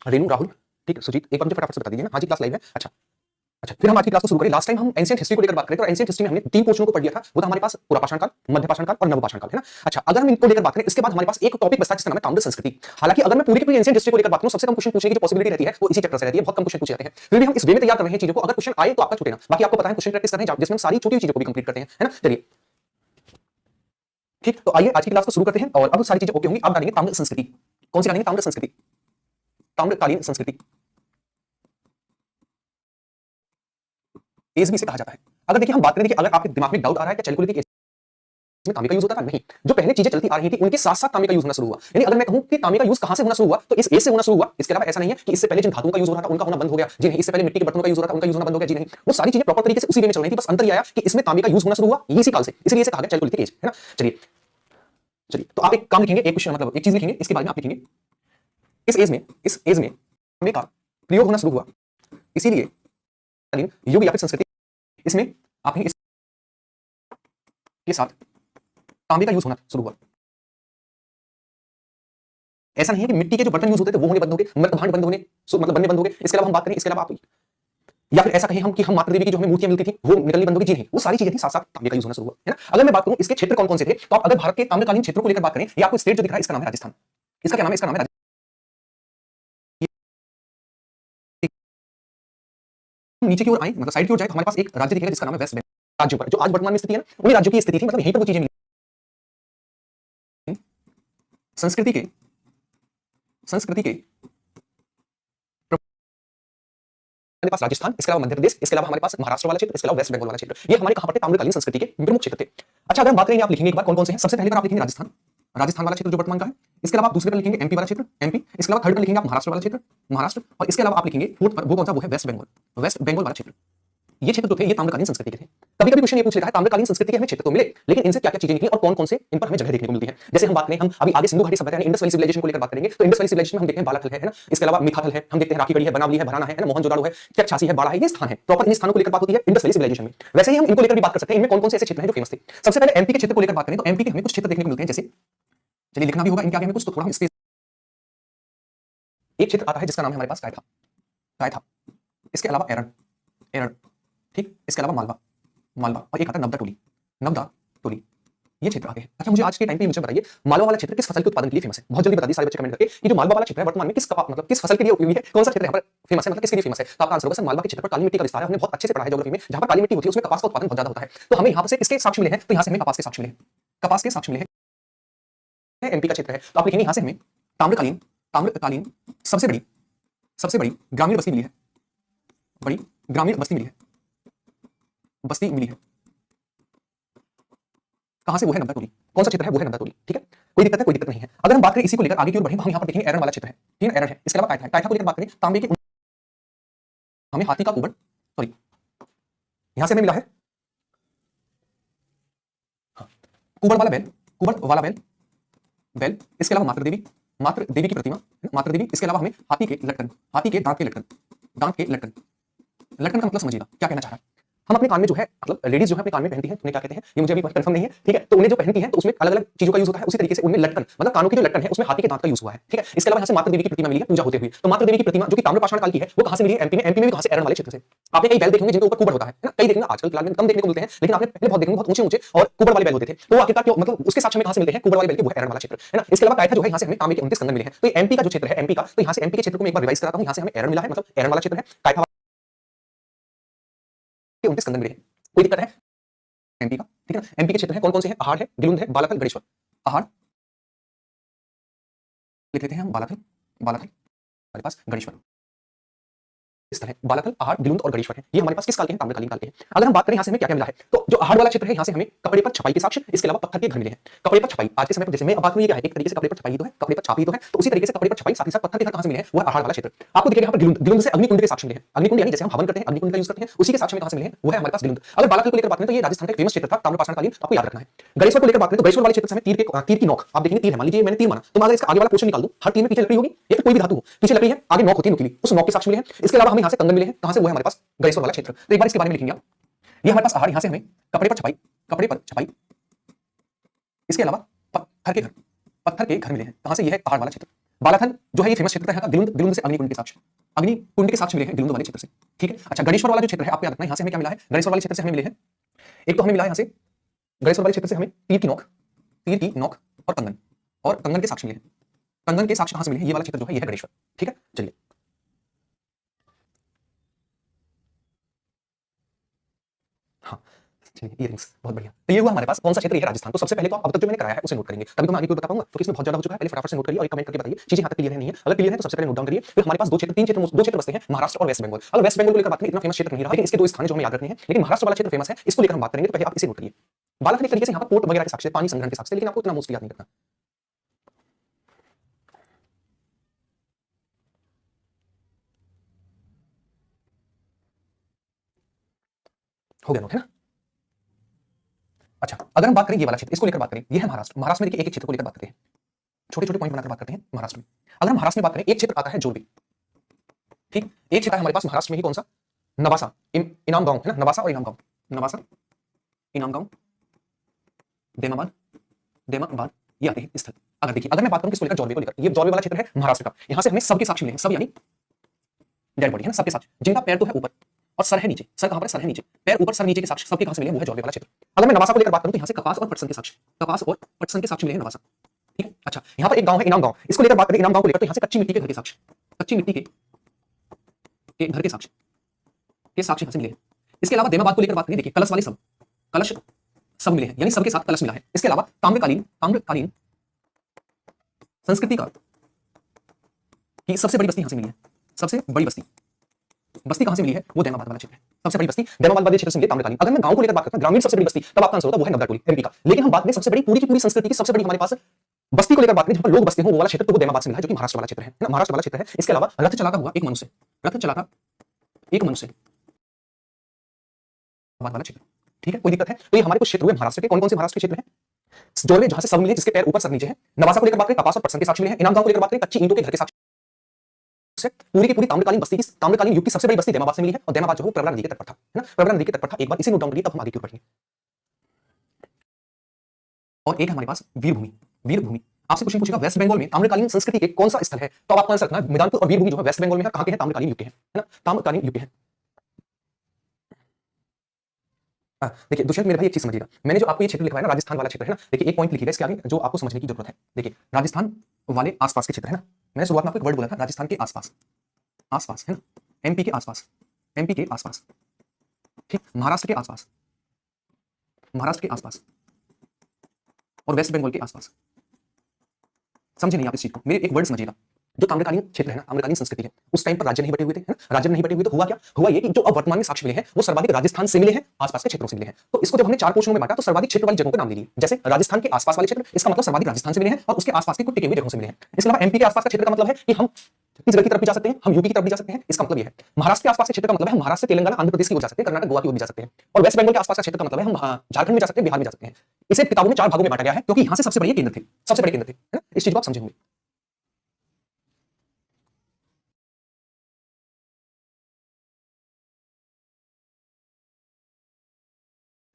रेनू, राहुल, ठीक है, सुजीत, एक बार मुझे फटाफट से बता दीजिए ना। हाँ जी, क्लास लाइव है। अच्छा अच्छा, फिर हम आज की क्लास को शुरू करें। लास्ट टाइम हम एंशिएंट हिस्ट्री को लेकर बात करें तो एंशिएंट हिस्ट्री में हमने 3 पोर्शनों को पढ़ लिया था। वो था हमारे पास पुरापाषाण काल, मध्यपाषाण काल और नवपाषाण काल, है ना। अच्छा, अगर हम इनको लेकर बात करें, इसके बाद हमारे पास एक टॉपिक बचता है जिसका नाम है ताम्र संस्कृति। हालांकि अगर मैं पूरी की पूरी एंशिएंट हिस्ट्री को लेकर बात करूं, सबसे कम क्वेश्चन पूछने की जो पॉसिबिलिटी रहती है वो इसी चैप्टर से रहती है। बहुत कम क्वेश्चन पूछे जाते हैं, फिर भी हम इस वे में तैयार कर रहे हैं चीजों को। अगर क्वेश्चन आए तो आपका छूटे ना। बाकी आपको पता है क्वेश्चन प्रैक्टिस कर रहे हैं जिसमें हम सारी छोटी चीजों को भी कंप्लीट करते हैं, है ना। चलिए ठीक, तो आइए आज की क्लास को शुरू करते हैं। और अब सारी चीजें ओके होंगी। आप डालेंगे ताम्र संस्कृति। कौन सी डालेंगे? ताम्र संस्कृति, ताम्रकालीन संस्कृति। एज भी इसे कहा जाता है। अगर देखिए हम बात करें, देखिए अगर आपके दिमाग में डाउट आ रहा है कि चैलकुलितिक एज में तांबे का यूज होता था, नहीं। जो पहले चीजें चलती आ रही थी उनके साथ साथ तांबे का यूज होना शुरू हुआ। यानी अगर मैं कहूं कि तांबे का यूज कहां से होना शुरू हुआ, तो इस एज से होना शुरू हुआ। इसके अलावा ऐसा नहीं है कि इससे पहले जिन धातुओं का यूज हो रहा था उनका होना बंद हो गया, जी नहीं। इससे पहले मिट्टी के बर्तनों का यूज हो रहा था, उनका यूज होना बंद हो गया, जी नहीं। वो सारी चीजें प्रॉपर तरीके से उसी वे में चल रही थी। बस अंतर ये आया कि इसमें तांबे का यूज होना शुरू हुआ इसी काल से, इसलिए इसे कहा गया चैलकुलितिक एज, है ना। चलिए चलिए, तो आप एक काम लिखेंगे, एक क्वेश्चन मतलब एक चीज लिखेंगे, इसके बारे में आप लिखेंगे इस एज में तांबे का प्रयोग होना शुरू हुआ, इसीलिए युग या फिर संस्कृति, इसमें आप इसके साथ तांबे का यूज होना शुरू हुआ। ऐसा नहीं है कि मिट्टी के जो बर्तन यूज होते थे वो होने बंद हो गए, मृतभांड बंद होने मतलब बनने बंद हो गए। इसके अलावा हम बात करें, इसके अलावा आप या फिर ऐसा कहें हम कि हम मातृ देवी की जो हमें मूर्तियां मिलती थी वो निकलनी बंद हो गई, जी नहीं। वो सारी चीजें थी, साथ साथ तांबे का यूज होना शुरू हुआ, है ना। अगर मैं बात करूं इसके क्षेत्र कौन कौन से थे, तो आप अगर भारत के ताम्रकालीन क्षेत्रों को लेकर बात करें, ये आपको स्टेट जो दिख रहा है इसका नाम है राजस्थान। इसका क्या नाम है? इसका नाम है नीचे की ओर आए, मतलब साइड की ओर जाए तो हमारे पास एक राज्य दिखेगा जिसका नाम है वेस्ट बंगाल। राज्यों पर जो आज वर्तमान में स्थिति है ना, उन्हीं राज्यों की स्थिति थी, मतलब यहीं पर वो चीजें मिली। संस्कृति के हमारे पास राजस्थान, इसके अलावा मध्य प्रदेश, इसके अलावा हमारे पास महाराष्ट्र वाला क्षेत्र, इसके अलावा वेस्ट बंगाल वाला क्षेत्र, ये हमारे कहां पर थे? ताम्रकालीन संस्कृति के प्रमुख क्षेत्र थे। अच्छा, अगर हम बात करेंगे, आप लिखेंगे एक बार कौन कौन से हैं। सबसे पहले पर आप लिखेंगे राजस्थान, राजस्थान वाला क्षेत्र जो वर्तमान का है। इसके अलावा आप दूसरे पर लिखेंगे एमपी वाला क्षेत्र, एमपी। इसके अलावा थर्ड पर लिखेंगे आप महाराष्ट्र वाला क्षेत्र, महाराष्ट्र। और इसके अलावा आप लिखेंगे फोर्थ पर, वो कौन सा? वो है वेस्ट बंगाल, वेस्ट बंगाल वाला क्षेत्र। ये क्षेत्र जो थे ये ताम्रकालीन संस्कृति के थे। कभी कभी क्वेश्चन ये पूछ लेता है ताम्रकालीन संस्कृति के हमें क्षेत्र तो मिले, लेकिन इनसे क्या क्या चीजें निकली और कौन कौन से इन पर हमें जगह देखने को मिलती है। जैसे हम बात करें, हम अभी आगे सिंधु घाटी सभ्यता यानी इंडस वैली सिविलाइजेशन को लेकर बात करेंगे, तो इंडस वैली सिविलाइजेशन में हम देखते हैं बालाथल है ना। इसके अलावा मिथाथल है, हम देखते हैं राखीगढ़ी है, बनावली है, भराना है ना, मोहनजोदाड़ो है, चकछासी है, बाड़ा है। ये स्थान है, प्रॉपर इन स्थानों को लेकर बात होती है इंडस वैली सिविलाइजेशन में। वैसे ही हम इनको लेकर भी बात कर सकते हैं, इनमें कौन कौन से ऐसे क्षेत्र हैं जो फेमस थे। सबसे पहले एमपी के क्षेत्र को लेकर बात करें तो एमपी के हमें कुछ क्षेत्र देखने को मिलते हैं, जैसे चलिए लिखना भी होगा इनके आगे हमें कुछ, तो थोड़ा हम स्पेस। एक क्षेत्र आता है जिसका नाम है हमारे पास कायथा, कायथा। इसके अलावा एरण, एरण, ठीक। इसके अलावा मालवा, मालवा। और एक आता है नवदा टोली, नवदा टोली। ये क्षेत्र आगे है। अच्छा, मुझे आज के टाइम पे मुझे बताइए, मालवा वाला क्षेत्र किस फसल के उत्पादन के लिए फेमस है? बहुत जल्दी बता दी सारे बच्चे कमेंट करके कि जो मालवा वाला क्षेत्र है वर्तमान में किस कपास मतलब किस फसल के लिए उपयोगी है, कौन सा क्षेत्र यहाँ पर फेमस है, मतलब किसके लिए फेमस है? तो आपका आंसर होगा सर मालवा के क्षेत्र पर काली मिट्टी का विस्तार है। हमने बहुत अच्छे से पढ़ा है ज्योग्राफी में, जहां पर काली मिट्टी होती है उसमें कपास का उत्पादन बहुत ज्यादा होता है। तो हमें यहाँ से इसके साक्ष्य मिले हैं, तो यहाँ से हमें कपास के साक्ष्य मिले हैं, कपास के साक्ष्य मिले हैं। एमपी का क्षेत्र है, तो आप लिखेंगे यहाँ से हमें ताम्रकालीन, ताम्रकालीन सबसे बड़ी ग्रामीण बस्ती मिली है, बड़ी ग्रामीण बस्ती मिली है, बस्ती मिली है। कहां से? वो है नंदा टोली। कौन सा क्षेत्र है? वो है नंदा टोली, ठीक है। कोई दिक्कत है? कोई दिक्कत नहीं है। अगर हम बात करें इसी को लेकर आगे की ओर बढ़ें तो हम यहाँ पर देखेंगे एरन वाला क्षेत्र है, ठीक है, एरन है। इसके अलावा कायथा है, कायथा को लेकर बात करें तांबे के हमें हाथी का कुबड़, सॉरी यहां से हमें मिला है कुबड़ वाला बैल, कुबड़ वाला बैल, बैल। इसके अलावा मातृ देवी, मातृ देवी की प्रतिमा, मातृ देवी। इसके अलावा हमें हाथी के लटकन, हाथी के दांत के लटकन, दांत के लटकन। लटकन का मतलब समझिएगा क्या कहना चाह रहा है। हम अपने कान में जो है मतलब लेडीज जो है अपने कान में पहनती हैं, उन्हें क्या कहते हैं ये मुझे अभी कंफर्म नहीं है, ठीक है। तो उन्हें जो पहनती हैं तो उसमें अलग अलग चीजों का यूज होता है। उसी तरीके से उनमें लटकन मतलब कानों की जो लटकन है उसमें हाथी के दांत का यूज हुआ है, ठीक है। इसके अलावा यहाँ से मातृ देवी की प्रतिमा मिली है पूजा होते हुए। तो मातृ देवी की प्रतिमा जो कि ताम्रपाषाण काल की है वो कहां से मिली है? एमपी में। एमपी में भी कहां से? एरन वाले क्षेत्र से। आपने कई बैल देखे होंगे जिनके ऊपर कुबड़ होता है ना, कई देखेंगे आजकल फिलहाल में कम देखने को मिलते हैं, लेकिन आपने पहले बहुत देखेंगे बहुत ऊंचे ऊंचे और कुबड़ वाले बैल होते थे। तो आखिरकार क्यों मतलब उसके साक्ष्य में कहां से मिलते हैं? कुबड़ वाले बैल के, वो है एरन वाला क्षेत्र, है ना। इसके अलावा कायथा जो है यहाँ से हमें तांबे के 29 कंगन मिले हैं। तो ये एमपी का जो क्षेत्र है एमपी का, तो यहाँ से एमपी के क्षेत्र को मैं एक बार रिवाइज कराता हूँ। यहाँ से हमें एरन मिला है, मतलब एरन वाला क्षेत्र है, कायथा 29 कंगन मिले हैं। कोई दिक्कत है? एमपी का, ठीक है ना। एमपी के क्षेत्र है कौन कौन से हैं? अहाड़ है, गिलुंद है, बालाथल, गणेश्वर। अहाड़ लिख लेते हैं हम, बालाथल, बालाथल हमारे पास गणेश्वर स्थल है। बालाथल, अहाड़, गिलुंद और गणेश्वर है। ये हमारे पास किस काल के हैं? ताम्रकालीन काल के हैं। अगर हम बात करें यहाँ से हमें क्या क्या मिला है, तो जो अहाड़ वाला क्षेत्र है यहाँ से हमें कपड़े पर छपाई के साक्ष्य, इसके अलावा पत्थर के घर मिले हैं। कपड़े पर छपाई आज के समय पर जैसे मैं बात करूँ, ये क्या है? एक तरीके से कपड़े पर छपाई तो है, कपड़े पर छापी तो है, तो उसी तरीके से कपड़े पर छपाई साथ ही साथ पत्थर के घर कहां से मिले हैं? वो है अहाड़ वाला क्षेत्र। आपको दिखेगा यहाँ पर गिलुंद, गिलुंद से अग्निकुंड के साक्ष्य मिले हैं। अग्निकुंड यानी जैसे हम हवन करते हैं अग्निकुंड का यूज करते हैं, उसी के साक्ष्य में कहां से मिले हैं? वो है हमारे पास गिलुंद। अगर बालाथल को लेकर बात करें तो ये राजस्थान का फेमस क्षेत्र था ताम्रपाषाण कालीन, आपको याद रखना है। गणेश्वर को लेकर बात करें तो गणेश्वर वाले क्षेत्र से हमें तीर की नोक, आप देखेंगे तीर है, मान लीजिए मैंने तीर माना, तो मैं अगर इसका आगे वाला पोर्शन निकाल दूं, हर तीर में पीछे लकड़ी होगी या फिर कोई भी धातु हो, पीछे लकड़ी है, आगे नोक होती है नुकीली, उस नोक के साक्ष्य मिले हैं। इसके अलावा हमें यहाँ से कंगन मिले हैं, कहां से? वो है हमारे पास गणेश्वर वाला क्षेत्र। तो एक बार इसके बारे में लिखेंगे आप। ये हमारे पास अहाड़, यहाँ से हमें कपड़े पर छपाई, कपड़े पर छपाई, इसके अलावा पत्थर के घर, पत्थर के घर मिले हैं। कहां से? ये है अहाड़ वाला क्षेत्र। बालाथल जो है ये फेमस क्षेत्र है गिलुंद, गिलुंद से अग्निकुंड के साक्ष्य, अग्निकुंड के साक्ष्य मिले हैं गिलुंद वाले क्षेत्र से। ठीक है, अच्छा गणेश्वर वाला जो क्षेत्र है आपको याद रखना है, यहाँ से हमें क्या मिला है, गणेश्वर वाले क्षेत्र से हमें मिले हैं, एक तो हमें मिला है यहाँ से गणेश्वर वाले क्षेत्र से हमें तीर की नोक और कंगन के साक्ष्य मिले हैं। कंगन के साक्ष्य कहां से मिले हैं, ये वाला क्षेत्र जो है ये है गणेश्वर। ठीक है, चलिए हाँ चलिए इयरिंग्स बहुत बढ़िया। तो ये हुआ हमारे पास कौन सा क्षेत्र, ये है राजस्थान। तो सबसे पहले तो अब तक जो मैंने कराया है उसे नोट करेंगे, तभी तो मैं आगे को बता पाऊंगा, क्योंकि इसमें बहुत ज्यादा हो चुका है। पहले फटाफट से नोट करिए और कमेंट करके बताइए चीजें यहाँ तक क्लियर है नहीं है। अगर क्लियर है तो सबसे पहले नोट डाउन करिए। फिर हमारे पास दो क्षेत्र बसते हैं, महाराष्ट्र और वेस्ट बंगाल। अगर वेस्ट बंगाल को लेकर बात करें, इतना फेमस क्षेत्र नहीं रहा, लेकिन इसके दो स्थान जो हमें याद रखने हैं, लेकिन महाराष्ट्र वाला क्षेत्र फेमस है, इसको लेकर हम बात करेंगे। तो पहले आप इसे नोट करिए। बालाथल एक तरीके से यहाँ पर पोर्ट वगैरह के साक्ष्य, पानी संग्रहण के साक्ष्य, लेकिन आपको इतना मोस्टली याद नहीं रखना। हो गया नोट, है ना। अच्छा अगर हम बात करें ये वाला क्षेत्र, इसको लेकर बात करें, ये है महाराष्ट्र। महाराष्ट्र में देखिए एक क्षेत्र को लेकर बात करते हैं, छोटे छोटे पॉइंट बनाकर बात करते हैं महाराष्ट्र में। अगर हम महाराष्ट्र में बात करें, एक क्षेत्र आता है जोरबी। ठीक, एक क्षेत्र है हमारे पास महाराष्ट्र में ही, कौन सा, नवासा, इनाम गांव है ना, नवासा और इनाम गांव, नवासा इनाम गांव देमाबाद ये आते हैं स्थल। अगर देखिए अगर मैं बात करूं किसको लेकर, जॉर्वे को लेकर, ये जॉर्वे वाला क्षेत्र है महाराष्ट्र का। यहां से हमें सबके साक्ष्य मिले हैं, सब यानी डेड बॉडी है ना, सबके साक्ष्य, जिनका पैर तो है ऊपर और सर है नीचे। सर कहां पर है, सर है नीचे, पैर ऊपर सर नीचे के साक्ष्य सबके कहां से मिले हैं, वो है जॉर्वे वाला क्षेत्र। अगर मैं नवासा को लेकर बात करूं तो यहां से कपास और पटसन के साक्ष्य, कपास और पटसन के साक्ष्य मिले हैं नवासा। ठीक है, अच्छा यहां पर एक गांव है इनाम गांव, इसको लेकर बात करें, इनाम गांव को लेकर, तो यहां से कच्ची मिट्टी के घर के साक्ष्य, कच्ची मिट्टी के घर के साक्ष्य यहां से मिले हैं। इसके अलावा देमाबाद को लेकर बात करें, देखिए कलश वाले सब, कलश सब मिले हैं, यानी सबके साथ कलश मिला है। इसके अलावा ताम्रकालीन संस्कृति का की सबसे बड़ी बस्ती यहां से मिली है, सबसे बड़ी बस्ती कहां से मिली है, वो देमाबाद वाला क्षेत्र है। सबसे बड़ी बस्ती देमाबाद वाले क्षेत्र से मिली ताम्रकालीन। अगर मैं गांव को लेकर बात करता हूं, ग्रामीण सबसे बड़ी बस्ती, तब आपका आंसर होता है वो है नवदाटोली एमपी का। लेकिन हम बात करें सबसे बड़ी पूरी की पूरी संस्कृति की सबसे बड़ी हमारे पास बस्ती को लेकर बात करें, जहां पर लोग बसते हो, वो वाला क्षेत्र तो वो देमाबाद से मिला है, जो कि महाराष्ट्र वाला क्षेत्र है ना, महाराष्ट्र वाला क्षेत्र है। इसके अलावा रथ चलाता हुआ एक मनुष्य, रथ चलाता एक मनुष्य वाला क्षेत्र। ठीक है, कोई दिक्कत है। तो ये हमारे कुछ क्षेत्र हुए महाराष्ट्र के। कौन कौन से महाराष्ट्र के क्षेत्र हैं, जोरवे जहां से सब मिले, जिसके पैर ऊपर सर नीचे है। नवासा को लेकर बात करें, कपास और पटसन के साक्ष्य मिले हैं। इनाम गांव को लेकर बात करें, कच्ची ईंटों के घर के साक्ष्य। पूरी की पूरी ताम्रकालीन बस्ती की, ताम्रकालीन युग की सबसे बड़ी बस्ती देमाबाद से मिली है, और देमाबाद जो है प्रवरा नदी के तट पर था, है ना, प्रवरा नदी के तट पर था। एक बार इसे नोट डाउन करिए, तब हम आगे की ओर बढ़ेंगे। और एक हमारे पास वीरभूमि, वीरभूमि आपसे क्वेश्चन पूछेगा वेस्ट बंगाल में ताम्रकालीन संस्कृति के कौन सा स्थल है, तो आपको आंसर रखना है मैदानपुर और वीरभूमि जो है वेस्ट बंगाल में है। कहां के हैं, ताम्रकालीन युग के हैं, है ना, ताम्रकालीन युग के हैं। देखिए दुष्यंत मेरे भाई एक चीज समझिएगा, मैंने जो आपको ये क्षेत्र लिखवाया ना, राजस्थान वाला क्षेत्र है ना, देखिए एक पॉइंट लिखिएगा इसके आगे जो आपको समझने की जरूरत है। देखिए राजस्थान वाले आसपास के क्षेत्र है ना, मैंने शुरुआत में आपको एक वर्ड बोला था, राजस्थान के आसपास, आसपास है ना, एमपी के आसपास, एमपी के आसपास, ठीक, महाराष्ट्र के आसपास, महाराष्ट्र के आसपास और वेस्ट बंगाल के आसपास। समझे नहीं आप इस चीज को, मेरे एक वर्ड समझिएगा। जो ताम्रकालीन क्षेत्र है ना, ताम्रकालीन संस्कृति है, उस टाइम पर राज्य नहीं बटे हुए थे, है ना, राज्य नहीं बटे हुए तो हुआ क्या, हुआ ये कि जो अब वर्तमान में साक्ष्य मिले हैं वो सर्वाधिक राजस्थान से मिले हैं, आसपास के क्षेत्रों से मिले हैं। तो इसको जब हमने चार पोर्शनों में बांटा तो सर्वाधिक क्षेत्र वाली जगहों के नाम ले लिए, जैसे राजस्थान के आसपास वाले क्षेत्र, इसका मतलब सर्वाधिक राजस्थान से मिले हैं और उसके आसपास के कुछ टिके हुए जगहों से मिले हैं। इसके अलावा एमपी के आसपास का क्षेत्र का मतलब है कि हम छत्तीसगढ़ की तरफ भी जा सकते हैं, हम यूपी की तरफ भी जा सकते हैं, इसका मतलब ये है। महाराष्ट्र के आसपास के क्षेत्र का मतलब है हम महाराष्ट्र, तेलंगाना, आंध्र प्रदेश की ओर जा सकते हैं, कर्नाटक, गोवा की ओर भी जा सकते हैं। और वेस्ट बंगाल के आसपास का क्षेत्र का मतलब है हम झारखंड में जा सकते हैं, बिहार में जा सकते हैं। इसे किताबों में चार भागों में बांटा गया है, क्योंकि यहां से सबसे बड़े केंद्र थे, सबसे बड़े केंद्र थे, है ना, इस चीज को आप समझे होंगे।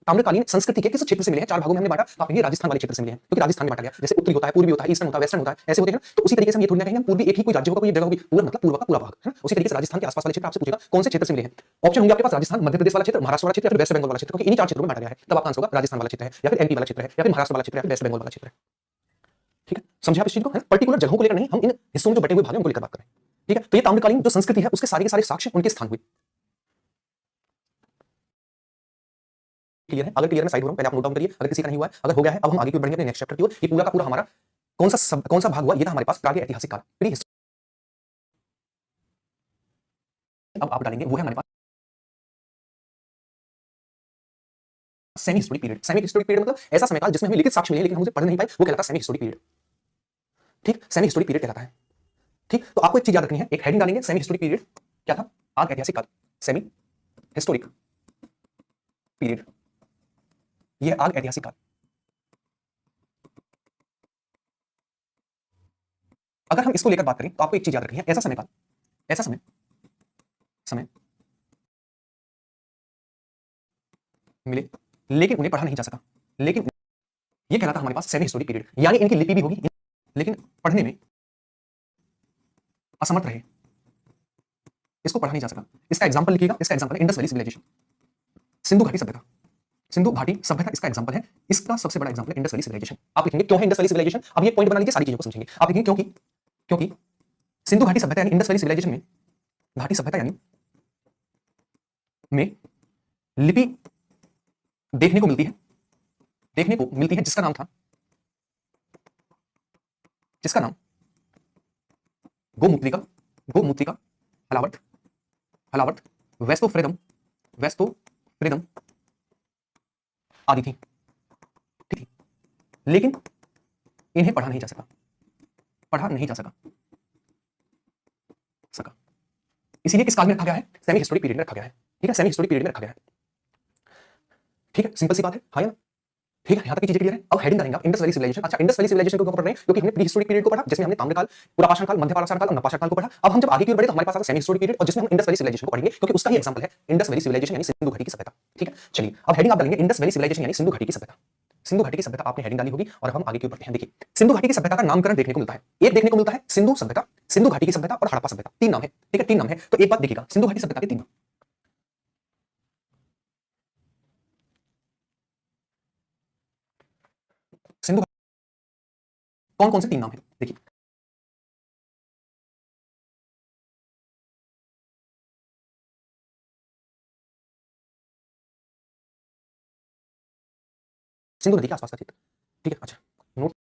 ताम्रकालीन संस्कृति के किस क्षेत्र से मिले हैं, चार भागों में हमने बांटा, तो आप ये राजस्थान वाले क्षेत्र से मिले हैं, क्योंकि राजस्थान में बांटा गया, जैसे उत्तरी होता है, पूर्वी होता है, ईस्टर्न होता है, वेस्टर्न होता है, ऐसे होते हैं ना। तो उसी तरीके से हम ये थोड़ी ना कहेंगे पूर्वी एक ही कोई राज्य होगा, कोई जगह होगी, पूरा मतलब पूर्व का पूरा भाग, है ना। उसी तरीके से राजस्थान के आसपास वाले क्षेत्र आपसे पूछेगा कौन से क्षेत्र से मिले हैं, ऑप्शन होंगे आपके पास राजस्थान, मध्य प्रदेश वाला क्षेत्र, महाराष्ट्र वाला क्षेत्र, या फिर वेस्ट बंगाल वाला क्षेत्र, क्योंकि इन्हीं चार क्षेत्रों में बांटा गया है। तब आपका आंसर होगा राजस्थान वाला क्षेत्र है, या फिर एमपी वाला क्षेत्र है, या फिर महाराष्ट्र वाला क्षेत्र है, या फिर वेस्ट बंगाल वाला क्षेत्र है। ठीक है, समझे आप इस चीज को, है ना, पर्टिकुलर जगहों को लेकर नहीं, हम इन हिस्सों में जो बटे हुए भाग हैं उनको लेकर बात करें। ठीक है, तो ये ताम्रकालीन जो संस्कृति है उसके सारे के सारे साक्ष्य उनके स्थान हुए। क्लियर है, अगर क्लियर में साइड हो रहा हूं, पहले आप नोट डाउन करिए, अगर किसी का नहीं हुआ है, अगर हो गया है अब हम आगे की ओर बढ़ेंगे अपने नेक्स्ट चैप्टर की ओर। ये पूरा का पूरा हमारा कौन सा भाग हुआ, ये था हमारे पास प्राग ऐतिहासिक काल, प्री हिस्ट्री। अब आप डालेंगे वो है हमारे पास semi historic period. Semi historic period मतलब ऐसा समय काल जिसमें हमें लिखित साक्ष्य मिले लेकिन हम उसे पढ़ नहीं पाए, वो कहलाता है सेमी हिस्टोरिक पीरियड। ठीक, सेमी हिस्टोरिक पीरियड कहलाता है। ठीक, तो आपको एक चीज याद रखनी है, एक हेडिंग डालेंगे, सेमी हिस्टोरिक पीरियड क्या था, आग ऐतिहासिक काल, सेमी हिस्टोरिक पीरियड, ये आग ऐतिहासिक काल। अगर हम इसको लेकर बात करें तो आपको एक चीज याद रखनी है, ऐसा समय काल, ऐसा समय मिले लेकिन उन्हें पढ़ा नहीं जा सका, लेकिन ये कहलाता हमारे पास सेमी हिस्टोरिक पीरियड, यानी इनकी लिपि भी होगी लेकिन पढ़ने में असमर्थ रहे, इसको पढ़ा नहीं जा सका। इसका एग्जांपल लिखिएगा, इसका एग्जांपल है इंडस वैली सिविलाइजेशन, सिंधु घाटी सभ्यता। सिंधु घाटी सभ्यता इसका एग्जांपल है, इसका सबसे बड़ा एग्जांपल है इंडस वैली सिविलाइजेशन। आप लिखेंगे क्यों है इंडस वैली सिविलाइजेशन, अब ये पॉइंट बना लीजिए, सारी चीजों को समझेंगे। आप लिखेंगे क्योंकि क्योंकि सिंधु घाटी सभ्यता यानी इंडस वैली सिविलाइजेशन में, घाटी सभ्यता यानी में लिपि देखने को मिलती है, देखने को मिलती है जिसका नाम था, जिसका नाम गोमूत्रिका, गोमूत्रिका, हलावर्त, हलावर्त, वेस्तोफ्रेदम, वेस्तोफ्रेदम आदि थी, ठीक थी। लेकिन इन्हें पढ़ा नहीं जा सका, पढ़ा नहीं जा सका। इसीलिए किस काल में रखा गया है, सेमी हिस्टोरिक पीरियड में रखा गया है, ठीक है, सेमी हिस्टोरिक पीरियड में रखा गया है, ठीक है, सिंपल सी बात है, हाँ या ना, ठीक है, यहां तक की चीजें क्लियर है। अब हेडिंग करेंगे आप इंडस वैली सिविलाइजेशन। अच्छा, इंडस वैली सिविलाइजेशन को क्यों पढ़ रहे हैं, क्योंकि हमने प्री हिस्टोरिक पीरियड को पढ़ा, जिसमें हमने ताम्रकाल, पुरापाषाण काल, मध्यपाषाण काल और नवपाषाण काल को पढ़ा। अब हम जब आगे की ओर बढ़े तो हमारे पास आता सेमी हिस्टोरिक पीरियड, और जिसमें हम इंडस वैली सिविलाइजेशन को पढ़ेंगे, क्योंकि उसका ही एग्जांपल है इंडस वैली सिविलाइजेशन यानी सिंधु घाटी की सभ्यता, ठीक है। चलिए अब हेडिंग आप डालेंगे इंडस वैली सिविलाइजेशन यानी सिंधु घाटी की सभ्यता, सिंधु घाटी की सभ्यता आपने हेडिंग डाली होगी। और अब हम आगे की ओर बढ़ते हैं। देखिए, सिंधु घाटी की सभ्यता का नामकरण देखने को मिलता है, एक देखने को मिलता है सिंधु सभ्यता, सिंधु घाटी की सभ्यता और हड़प्पा सभ्यता, तीन नाम है, ठीक है, तीन नाम है। तो एक बात देखिएगा, सिंधु घाटी सभ्यता के तीन नाम, सिंधु कौन कौन से तीन नाम है, देखिए, सिंधु नदी के आसपास का क्षेत्र, ठीक है। अच्छा नोट,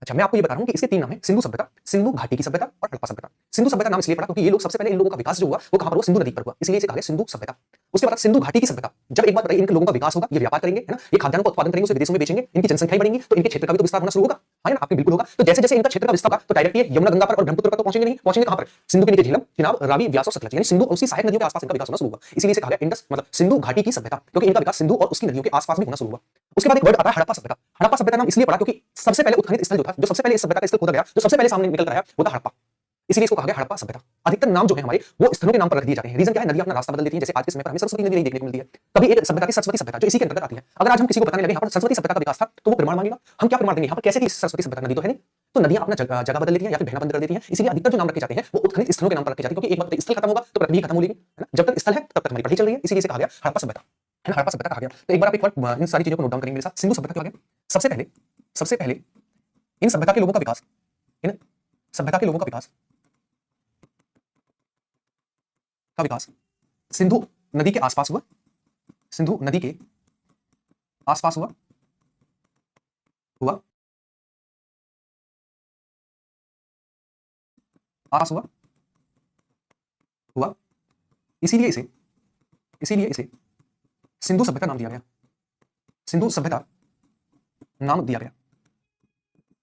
अच्छा मैं आपको ये बता रहा हूं कि इसके तीन नाम है, सिंधु सभ्यता, सिंधु घाटी की सभ्यता और हड़प्पा सभ्यता। सिंधु सभ्यता नाम इसलिए पड़ा क्योंकि ये लोग सबसे पहले, इन लोगों का विकास जो हुआ वो कहां पर हुआ, सिंधु नदी पर हुआ, इसलिए इसे कहा गया सिंधु सभ्यता। उसके बाद सिंधु घाटी की सभ्यता, जब एक बात बताइए, इनके लोगों का विकास होगा, ये व्यापार करेंगे, है ना, ये खाद्यान्न का उत्पादन करेंगे, उसे विदेशों में बेचेंगे, इनकी जनसंख्या बढ़ेगी तो इनके क्षेत्र का भी तो विस्तार होना शुरू होगा, है ना, आपके बिल्कुल होगा। तो जैसे जैसे इनका क्षेत्र का विस्तार होगा तो डायरेक्टली यमुना गंगा पर और ब्रह्मपुत्र पर तो पहुंचेंगे नहीं, पहुंचेंगे कहां पर, सिंधु के नीचे झेलम, चिनाब, रावी, व्यास और सतलज, यानी सिंधु और उसकी सहायक नदियों के आसपास इनका विकास होना शुरू हुआ, इसीलिए इसे कहा गया इंडस मतलब सिंधु घाटी की सभ्यता, क्योंकि इनका विकास सिंधु और उसकी नदियों के आसपास में होना शुरू हुआ। उसके बाद एक वर्ड आता है हड़प्पा सभ्यता। हड़प्पा सभ्यता नाम इसलिए पड़ा क्योंकि सबसे पहले उत्खनन स्थल जो था, जो सबसे पहले इस सभ्यता का स्थल खोदा गया, जो सबसे पहले सामने निकल कर आया वो था हड़प्पा, इसीलिए इसको कहा गया हड़प्पा सभ्यता। अधिकतर नाम जो है हमारे वो स्थलों के नाम पर रख दिए जाते हैं। रीजन क्या है, नदियां अपना रास्ता बदल देती हैं, जैसे आज के समय पर हमें सरस्वती नदी नहीं देखने को मिलती है, कभी एक सभ्यता थी सरस्वती सभ्यता जो इसी के अंतर्गत आती है। अगर आज हम किसी को बताने लगे यहाँ पर सरस्वती सभ्यता का विकास था तो वो प्रमाण मांगेगा, हम क्या प्रमाण देंगे, यहाँ पर कैसे थी सरस्वती सभ्यता, नदी तो है नहीं, तो नदियां अपना जगह बदल देती हैं या फिर बहना बंद कर देती हैं, इसलिए अधिकतर जो नाम रखे जाते हैं वो उत्खनित स्थलों के नाम पर रखे जाते हैं, क्योंकि एक बार स्थल खत्म होगा तो पृथ्वी खत्म हो जाएगी, है ना, जब तक स्थल है तब तक हमारी पढ़ाई चल रही है, इसीलिए इसे कहा गया हड़प्पा सभ्यता, है ना, हड़प्पा सभ्यता कहा गया। तो एक बार आप एक बार इन सारी चीजों को नोट डाउन करेंगे मेरे साथ। सिंधु सभ्यता क्या हो गया, सबसे पहले इन सभ्यता के लोगों का विकास, इन सभ्यता के लोगों का विकास सिंधु नदी के आसपास हुआ, सिंधु नदी के आसपास हुआ हुआ आस हुआ हुआ इसीलिए इसे सिंधु सभ्यता नाम दिया गया, सिंधु सभ्यता नाम दिया गया,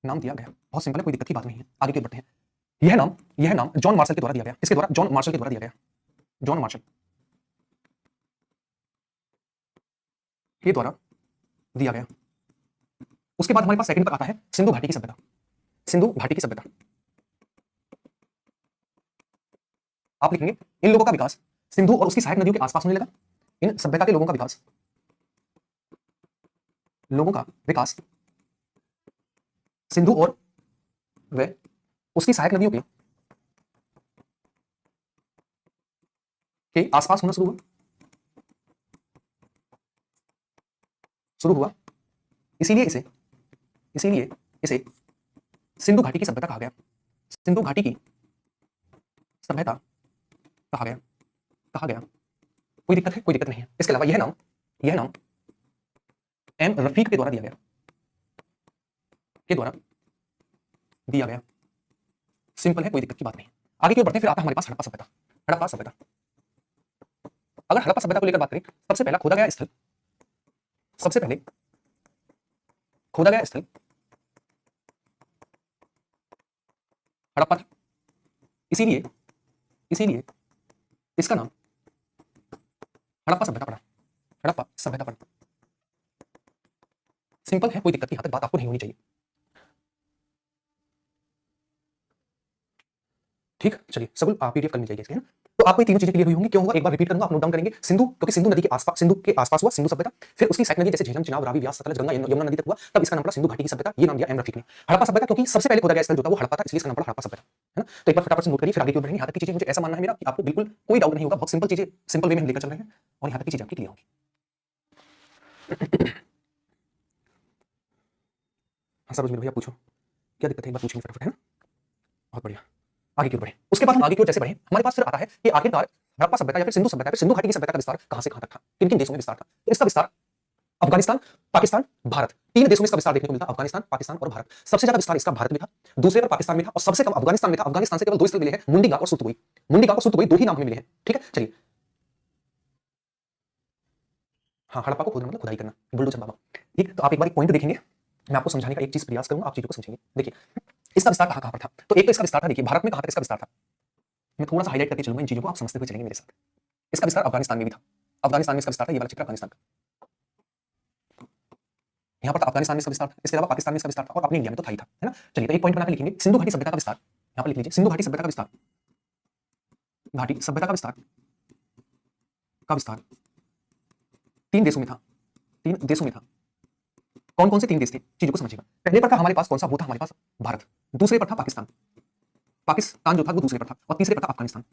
नाम दिया गया। बहुत सिंपल है, कोई दिक्कत की बात नहीं है, आगे की ओर बढ़ते हैं। यह नाम जॉन मार्शल के द्वारा दिया गया, किसके द्वारा, जॉन मार्शल के द्वारा दिया गया, जॉन मार्शल के द्वारा दिया गया। उसके बाद हमारे पास सेकंड पर आता है सिंधु घाटी की सभ्यता, सिंधु घाटी की सभ्यता। आप लिखेंगे इन लोगों का विकास सिंधु और उसकी सहायक नदियों के आसपास होने लगा, इन सभ्यता के लोगों का विकास, लोगों का विकास सिंधु और वे उसकी सहायक नदियों के आसपास होना शुरू हुआ, इसीलिए इसे सिंधु घाटी की सभ्यता कहा गया, सिंधु घाटी की सभ्यता कहा गया। कोई दिक्कत है, कोई दिक्कत नहीं है। इसके अलावा यह नाम एम रफीक के द्वारा दिया गया, सिंपल है, कोई दिक्कत की बात नहीं। आगे की ओर बढ़ते हैं, फिर आता है हमारे पास हड़प्पा सभ्यता। हड़प्पा सभ्यता, अगर हड़प्पा सभ्यता को लेकर बात करें, सबसे पहले खोदा गया स्थल हड़प्पा था, इसीलिए इसका नाम हड़प्पा सभ्यता पड़ा, हड़प्पा सभ्यता पड़ा। सिंपल है, कोई दिक्कत की यहां तक बात आपको नहीं होनी चाहिए, ठीक, चलिए सबूल पीडीएफ कल मिल जाएगी इसके, है ना। तो आपको ये तीनों चीजें क्लियर हुई होंगी। क्यों होगा, एक बार रिपीट करूंगा, आप नोट डाउन करेंगे। सिंधु, क्योंकि सिंधु नदी के आसपास, सिंधु के आसपास हुआ सिंधु सभ्यता, फिर उसकी सहायक नदी जैसे झेलम, चिनाब, रावी, व्यास, सतलज, गंगा, यमुना नदी तक हुआ, तब इसका नाम पड़ा सिंधु घाटी की सभ्यता। ये नाम दिया एम रफीक ने। हड़प्पा सभ्यता, क्योंकि सबसे पहले खोदा गया स्थल जो था वो हड़प्पा था, इसलिए इसका नाम पड़ा हड़प्पा सभ्यता, है ना। तो एक बार फटाफट से नोट करिए, फिर आगे की ओर बढ़ेंगे। यहाँ तक की चीजें मुझे ऐसा मानना है मेरा कि आपको बिल्कुल कोई डाउट नहीं होगा। बहुत सिंपल चीजें, सिंपल वे में हम लेकर चल रहे हैं और यहाँ तक की चीजें आपकी क्लियर होंगी। हाँ सरोज मेरे भैया पूछो, क्या दिक्कत है, एक बार पूछेंगे फटाफट, है ना। बहुत बढ़िया, आगे की ओर बढ़े। उसके बाद हम आगे की ओर जैसे बढ़े, हमारे पास फिर आता है कि आखिरकार हड़प्पा सभ्यता या फिर सिंधु सभ्यता, फिर सिंधु घाटी की सभ्यता का विस्तार कहां से कहां तक था, किन किन देशों में विस्तार था। तो इसका विस्तार अफगानिस्तान, पाकिस्तान, भारत, तीन देशों में इसका विस्तार देखने को मिलता है। अफगानिस्तान, पाकिस्तान और भारत। सबसे ज्यादा विस्तार इसका भारत में था, दूसरे पर पाकिस्तान में था और सबसे कम अफगानिस्तान में था। अफगानिस्तान से केवल दो स्थल मिले हैं, मुंडीगांव और सुरतुई। मुंडीगांव और सुरतुई दो ही नाम हमें मिले हैं, ठीक है। चलिए, हाँ हड़प्पा को खोदना मतलब खुदाई करना, बुलडोजर बाबा। ठीक, तो आप एक बार एक पॉइंट देखेंगे, मैं आपको समझाने का एक चीज प्रयास करूंगा, आप चीजों को समझेंगे। देखिए इसका विस्तार कहां कहां पर था। तो एक तो इसका विस्तार था, देखिए भारत में कहां तक इसका विस्तार था, मैं थोड़ा सा हाईलाइट करके चलूंगा, इन चीजों को आप समझते हुए चलेंगे मेरे साथ। इसका विस्तार अफगानिस्तान में भी था। अफगानिस्तान में इसका विस्तार था, ये वाला चित्र अफगानिस्तान का, यहाँ पर अफगानिस्तान में इसका विस्तार था। इसके अलावा पाकिस्तान में इसका विस्तार था और अपने इंडिया में तो था ही था, है ना। चलिए तो एक पॉइंट बनाकर लिखेंगे, सिंधु घाटी सभ्यता का विस्तार, यहाँ पर लिख लीजिए, सिंधु घाटी सभ्यता का विस्तार, घाटी सभ्यता का विस्तार, तीन देशों में था, तीन देशों में था। कौन कौन से तीन देश थे, चीजों को समझिएगा। पहले पर था हमारे पास कौन सा, वो था हमारे पास भारत, दूसरे पर था पाकिस्तान, पाकिस्तान जो था वो दूसरे पर था, और तीसरे पर था अफगानिस्तान,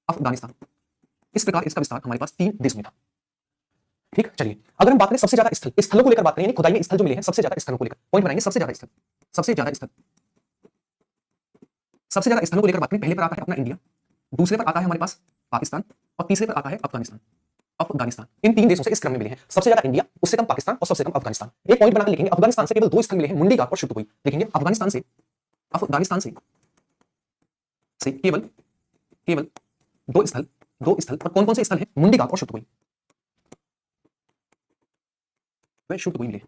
अफगानिस्तान। इस प्रकार इसका विस्तार हमारे पास तीन देशों में था। ठीक, चलिए अगर हम बात करें सबसे ज्यादा स्थल, स्थलों को लेकर बात करें, यानी खुदाई में स्थल जो मिले हैं, सबसे ज्यादा स्थलों को लेकर पॉइंट बनाएंगे। सबसे ज्यादा स्थल, सबसे ज्यादा स्थल, सबसे ज्यादा स्थलों को लेकर बात करें, पहले पर आता है अपना इंडिया, दूसरे पर आता है हमारे पास पाकिस्तान और तीसरे पर आता है अफगानिस्तान। अफगानिस्तान, इन तीन देशों से इस क्रम में मिले हैं। सबसे ज्यादा इंडिया, उससे कम पाकिस्तान और सबसे कम अफगानिस्तान। एक पॉइंट बनाकर लिखेंगे, अफगानिस्तान से केवल दो स्थल मिले हैं, मुंडीगांव और शुतुई। लिखेंगे अफगानिस्तान से केवल केवल दो स्थल, और कौन कौन से स्थल हैं, मुंडीगांव और शुतुई। वे शुतुई मिले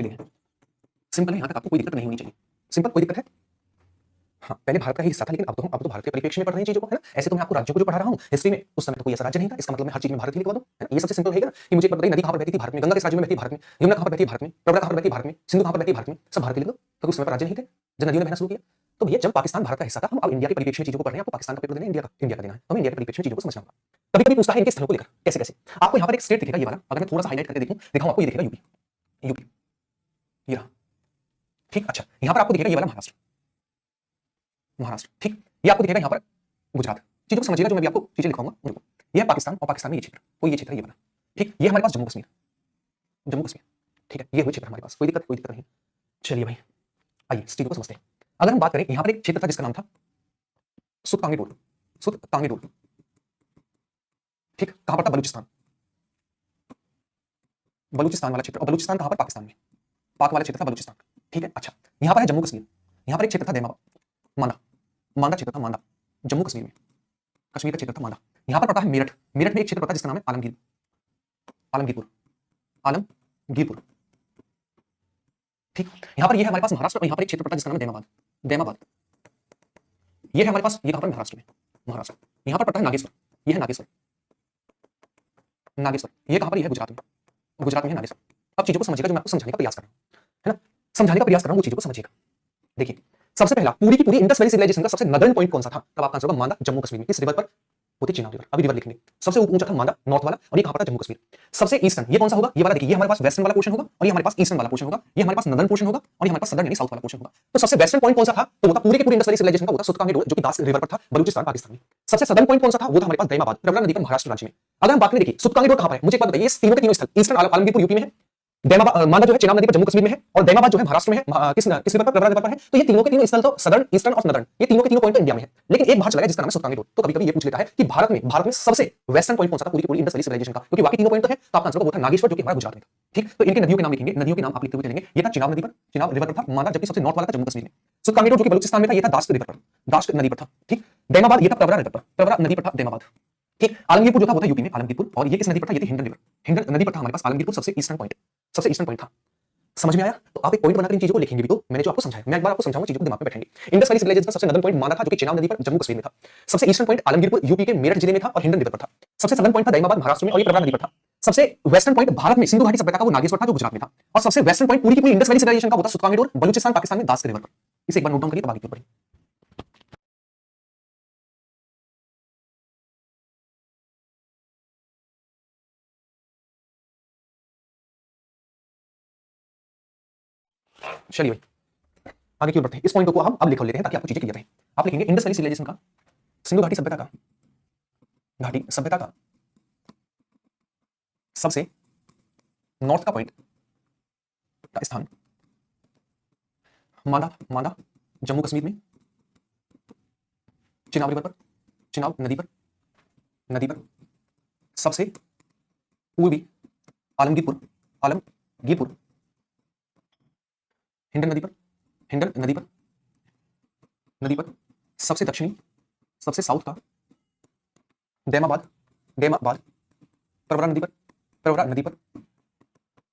हैं। सिंपल है, यहां तक आपको कोई दिक्कत नहीं होनी चाहिए। सिंपल, कोई दिक्कत है। हाँ पहले भारत का ही हिस्सा था, लेकिन अब तो भारत के परिप्रेक्ष्य में पढ़ रहे हैं चीजों को, है ना। ऐसे तो मैं आपको राज्यों को जो पढ़ा रहा हूँ, हिस्ट्री में उस समय तो कोई ऐसा राज्य नहीं था, इसका मतलब मैं हर चीज में भारत ही लिखवा दूं, है ना। ये सबसे सिंपल है ना, कि मुझे बताइए नदी कहां पर बहती थी, भारत में। गंगा किस राज्य में बहती है, भारत में। यमुना कहां पर बहती है, भारत में। प्रवरा कहां पर बहती है, भारत में। सिंधु कहां पर बहती है, भारत में। सब भारत लिख दो, क्योंकि उस समय पर राज्य नहीं थे जब नदियों ने बहना शुरू किया। तो भैया जब पाकिस्तान भारत का हिस्सा था, हम अब इंडिया के परिप्रेक्ष्य में चीजों को पढ़ रहे हैं, आपको पाकिस्तान का पेपर देना है, इंडिया का देना है, तो हमें इंडिया के परिप्रेक्ष्य में चीजों को समझना होगा। कभी कभी पूछता है इनके स्थलों को लेकर, कैसे कैसे। आपको यहाँ पर एक स्टेट दिखेगा, ये वाला, अगर मैं थोड़ा सा हाईलाइट करके दिखाऊं आपको, ये दिखेगा यूपी, ये रहा, ठीक। अच्छा, यहाँ पर आपको दिखेगा ये वाला महाराष्ट्र, ठीक। ये आपको दिखेगा यहाँ पर गुजरात। चीजों को समझिएगा, जो मैं भी आपको चीजें लिखाऊंगा। ये है पाकिस्तान, और पाकिस्तान में ये क्षेत्र, कोई ये क्षेत्र ये वाला, ठीक। ये हमारे पास जम्मू कश्मीर, ठीक है। ये हुए क्षेत्र हमारे पास, कोई दिक्कत नहीं। चलिए भाई, आइए इस चीजों को समझते हैं। अगर हम बात करें, यहाँ पर एक क्षेत्र था जिसका नाम था सुतकांगीडोर, ठीक। कहां पर था, बलूचिस्तान वाला क्षेत्र। और बलूचिस्तान कहां पर, पाकिस्तान में, पाक वाला क्षेत्र था बलूचिस्तान, ठीक है। अच्छा, यहाँ पर है जम्मू कश्मीर। यहाँ पर एक क्षेत्र था मांदा क्षेत्र था, मांदा जम्मू कश्मीर में, कश्मीर का क्षेत्र था मांदा। यहाँ पर पड़ता है मेरठ में एक क्षेत्र पड़ता है जिसका नाम है आलमगीरपुर, ठीक। यहाँ पर ये है हमारे पास महाराष्ट्र, और यहाँ पर एक क्षेत्र पड़ता है जिसका नाम है दैमाबाद। ये है हमारे पास, ये कहां पर, महाराष्ट्र। यहाँ पर पड़ता है नागेश्वर, ये है नागेश्वर। ये कहां पर, ये है गुजरात में है नागेश्वर। अब चीजों को समझिएगा, जो मैं आपको समझाने का प्रयास कर रहा हूं, है ना, समझाने का प्रयास कर रहा हूं, वो चीजों को समझिएगा। देखिए सबसे पहला, पूरी की पूरी इंडस वैली सिविलाइजेशन का सबसे नदर्न पॉइंट कौन सा था, तब आपका आंसर होगा मांदा, जम्मू कश्मीर में। किस रिवर पर, होती चिनाब रिवर, अभी रिवर लिखेंगे। सबसे ऊंचा था मांदा, नॉर्थ वाला, और ये कहां पर था, जम्मू कश्मीर। सबसे ईस्टर्न ये कौन सा होगा, ये वाला। देखिए ये हमारे पास वेस्टर्न वाला पोर्शन होगा, और ये हमारे पास ईस्टर्न वाला पोर्शन होगा। ये हमारे पास नदर्न पोर्शन होगा, और ये हमारे पास सदर्न यानी साउथ वाला पोर्शन होगा। तो सबसे वेस्टर्न पॉइंट कौन सा था, तो वो था पूरी की पूरी इंडस वैली सिविलाइजेशन का, वो था सुतकांगीडोर, जो कि दास रिवर पर था, बलूचिस्तान पाकिस्तान में। सबसे सदर्न पॉइंट कौन सा था, वो था हमारे पास दैमाबाद, प्रवरा नदी पर, महाराष्ट्र राज्य में। अगर हम बात करें, देखिए सुतकांगीडोर कहां पर है, मुझे एक बात बताइए, तीनों के तीनों स्थल, ईस्टर्न आलमगीरपुर यूपी में है, मांदा जो है चिनाब नदी पर जम्मू कश्मीर में है, और दैमाबाद जो है महाराष्ट्र में है, किस रिवर पर, प्रवरा रिवर पर है। तो ये तीनों के तीनों स्थल तो सदर्न, ईस्टर्न और नदर्न, ये तीनों के तीनों पॉइंट इंडिया में है। लेकिन एक बाहर चला गया जिसका नाम है सुतकांगीडोर। तो कभी कभी ये पूछ लेता है कि भारत में सबसे वेस्टर्न पॉइंट कौन सा था पूरी की पूरी इंडस वैली सिविलाइजेशन का, क्योंकि बाकी तीनों पॉइंट तो है, तो आपका आंसर वो था नागेश्वर, जो कि हमारा गुजरात में था, ठीक। तो इनके नदियों के नाम लिखेंगे, नदियों के नाम आप लिखते हुए चलेंगे। ये था चिनाब नदी पर, चिनाब रिवर पर था मांदा, जबकि सबसे नॉर्थ वाला था जम्मू कश्मीर में। सुतकांगीडोर जो कि बलूचिस्तान में था, ये था दाश्त रिवर पर, दाश्त नदी पर था, ठीक। दैमाबाद ये था प्रवरा रिवर पर, प्रवरा नदी पर था दैमाबाद, ठीक। आलमगीरपुर जो था वो था यूपी में, आलमगीरपुर, और ये किस नदी पर था, ये थी हिंडन रिवर, हिंडन नदी पर था हमारे पास आलमगीरपुर। सबसे ईस्टर्न पॉइंट था। समझ में आया। तो आप एक पॉइंट बनाकर इन चीजों को लिखेंगे भी, तो मैंने जो आपको समझाया, मैं एक बार आपको समझाऊंगा, चीजों को दिमाग में बैठेंगे। इंडस वैली सिविलाइजेशन का सबसे नदर्न पॉइंट मांदा था, जो कि चिनाब नदी पर जम्मू कश्मीर में था। सबसे ईस्टर्न पॉइंट आलमगीरपुर यूपी के मेरठ जिले में था और हिंडन रिवर पर था। सबसे सदर्न पॉइंट था दैमाबाद महाराष्ट्र में, और ये प्रवरा नदी पर था। सबसे वेस्टर्न पॉइंट भारत में सिंधु घाटी सभ्यता का वो नागेश्वर था, जो गुजरात में था। और सबसे वेस्टर्न पॉइंट पूरी की पूरी इंडस वैली सिविलाइजेशन का वो था सुतकांगीडोर, बलूचिस्तान पाकिस्तान में दास के रिवर पर। इसे एक बार नोट डाउन करिए तब आगे की ओर बढ़ें। चलिए भाई आगे की ओर बढ़ते हैं। इस पॉइंट को हम अब लिख लेते हैं ताकि आपको चीजें क्लियर रहे। आप लिखेंगे इंडस वैली सिविलाइजेशन का, सिंधु घाटी सभ्यता का, घाटी सभ्यता का सबसे नॉर्थ का पॉइंट का स्थान मांडा, मांडा जम्मू कश्मीर में, चिनाब रिवर पर, चिनाब नदी पर, नदी पर सबसे पूर्वी आलमगीरपुर, आलमगीरपुर, हिंडन नदी पर, हिंडन नदी पर, नदी पर सबसे दक्षिणी, सबसे साउथ का दैमाबाद, दैमाबाद, प्रवरा नदी पर, प्रवरा नदी पर,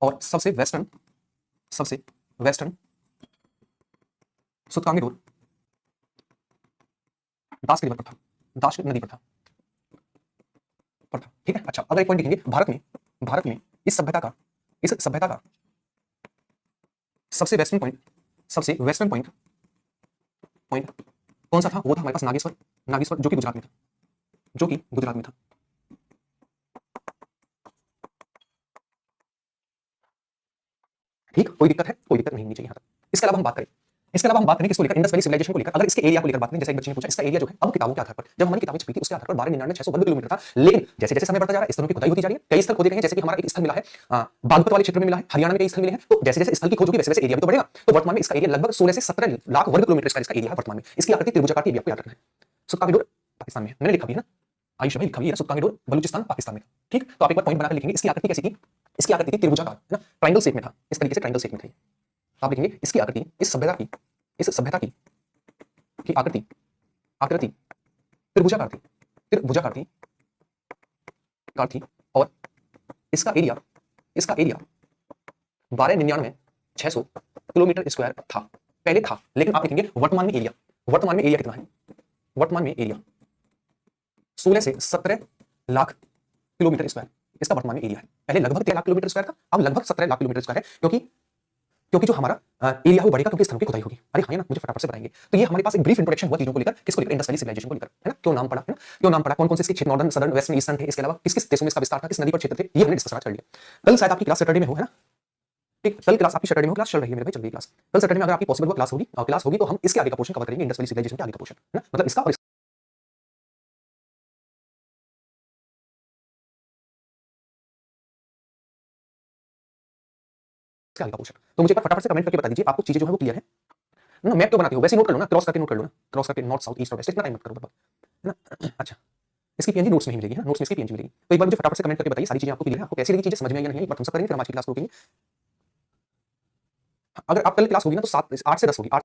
और सबसे वेस्टर्न, सबसे वेस्टर्न सुतकांगी डोर दास के रिवर पर था, दास नदी पर था, ठीक है। अच्छा अगर एक पॉइंट लिखेंगे, भारत में, भारत में इस सभ्यता का, इस सभ्यता का सबसे वेस्टर्न पॉइंट, सबसे वेस्टर्न पॉइंट, पॉइंट कौन सा था? वो था हमारे पास नागेश्वर, नागेश्वर जो कि गुजरात में था, जो कि गुजरात में था। ठीक, कोई दिक्कत है? कोई दिक्कत नहीं होनी चाहिए यहाँ तक। इसके अलावा हम बात करें, इसके अलावा हम बात करें किसको लेकर, इंडस वैली सिविलाइजेशन को लेकर। अगर इसके एरिया को लेकर बात करें, जैसे एक बच्चे ने पूछा, इसका एरिया जो है अब किताबों के आधार पर, जब हमारी किताबें छपी थी उसके आधार पर 1299 वर्ग किलोमीटर था। लेकिन जैसे जैसे समय बढ़ता जा रहा है स्थलों की खुदाई होती जा रही है, कई स्थल खोदे गए हैं। जैसे कि हमारा एक स्थल मिला है बागपत वाले क्षेत्र में मिला है, हरियाणा में कई स्थल मिले हैं। तो जैसे जैसे स्थल की खोज होगी वैसे वैसे एरिया भी तो बढ़ेगा। तो वर्तमान में इसका एरिया लगभग 16 से 17 लाख वर्ग किलोमीटर इसका एरिया है वर्तमान में। इसकी आकृति त्रिभुजाकार की, आपको याद रखना है। सुतकांगी डोर पाकिस्तान में है, मैंने लिखा भी है ना, आयुष भाई लिखा भी है, सुतकांगी डोर बलूचिस्तान पाकिस्तान में। ठीक, तो आप एक बार पॉइंट बनाकर लिखेंगे इसकी आकृति कैसी थी, इसकी आकृति थी त्रिभुजाकार, है ना, ट्रायंगल शेप में था, इस तरीके से ट्रायंगल शेप में था। आप लिखेंगे इसकी आकृति, इस सभ्यता की, इस सभ्यता की आकृति, आकृति त्रिभुजाकार थी, त्रिभुजाकार थी, कार थी। और इसका एरिया, इसका एरिया 12,99,600 किलोमीटर स्क्वायर था, पहले था। लेकिन आप लिखेंगे वर्तमान में एरिया, वर्तमान में एरिया कितना है? वर्तमान में एरिया 16 से 17 लाख किलोमीटर स्क्वायर इसका वर्तमान में एरिया है। पहले लगभग 13 लाख किलोमीटर स्क्वायर था, अब लगभग 17 लाख किलोमीटर स्क्वायर है, क्योंकि जो हमारा एरिया वो बढ़ेगा, क्योंकि स्थलों की खुदाई होगी। अरे हाँ, ना मुझे फटाफट से बताएंगे। तो ये हमारे पास एक ब्रीफ इंट्रोडक्शन हुआ चीजों को लेकर, किसको लेकर? इंडस वैली सिविलाइजेशन को लेकर, है ना। क्यों नाम पड़ा, है ना, क्यों नाम पड़ा, कौन कौन से इसके क्षेत्र, नॉर्दर्न, सदर्न, वेस्टर्न, ईस्टर्न थे, इसके अलावा किस किस देशों में इसका विस्तार था, किस नदी पर क्षेत्र थे, ये हमने डिस्कस कर लिया। कल शायद आपकी क्लास सैटरडे में हो, है ना, ठीक, कल क्लास आपकी सैटरडे में क्लास चल रही है मेरे भाई, चल रही है क्लास। कल सैटरडे में अगर आपकी पॉसिबल क्लास होगी, और क्लास होगी तो हम इसके आगे का पोर्शन कवर करेंगे, इंडस वैली सिविलाइजेशन के आगे का पोर्शन, है ना, मतलब इसका और इसके आगे का पोर्शन। तो मुझे एक बार फटाफट से कमेंट करके बता दीजिए आपको चीजें जो है वो क्लियर है ना। मैप तो बनाते हो वैसे नोट कर लो ना, क्रॉस करके नोट कर लो ना, क्रॉस करके नॉर्थ साउथ ईस्ट और वेस्ट, इतना टाइम मत करो, है ना। अच्छा, इसकी पीएनजी नोट्स में ही मिलेगी, है ना, नोट्स में इसकी पीएनजी मिलेगी। तो एक बार मुझे फटाफट से कमेंट करके बताइए सारी चीजें आपको क्लियर है, आपको कैसी लगी चीजें, समझ में आई या नहीं, एक बार थम्स अप करेंगे, फिर हम आज की क्लास रोकेंगे। अगर आप कल क्लास होगी ना तो 8 से 10 होगी, 8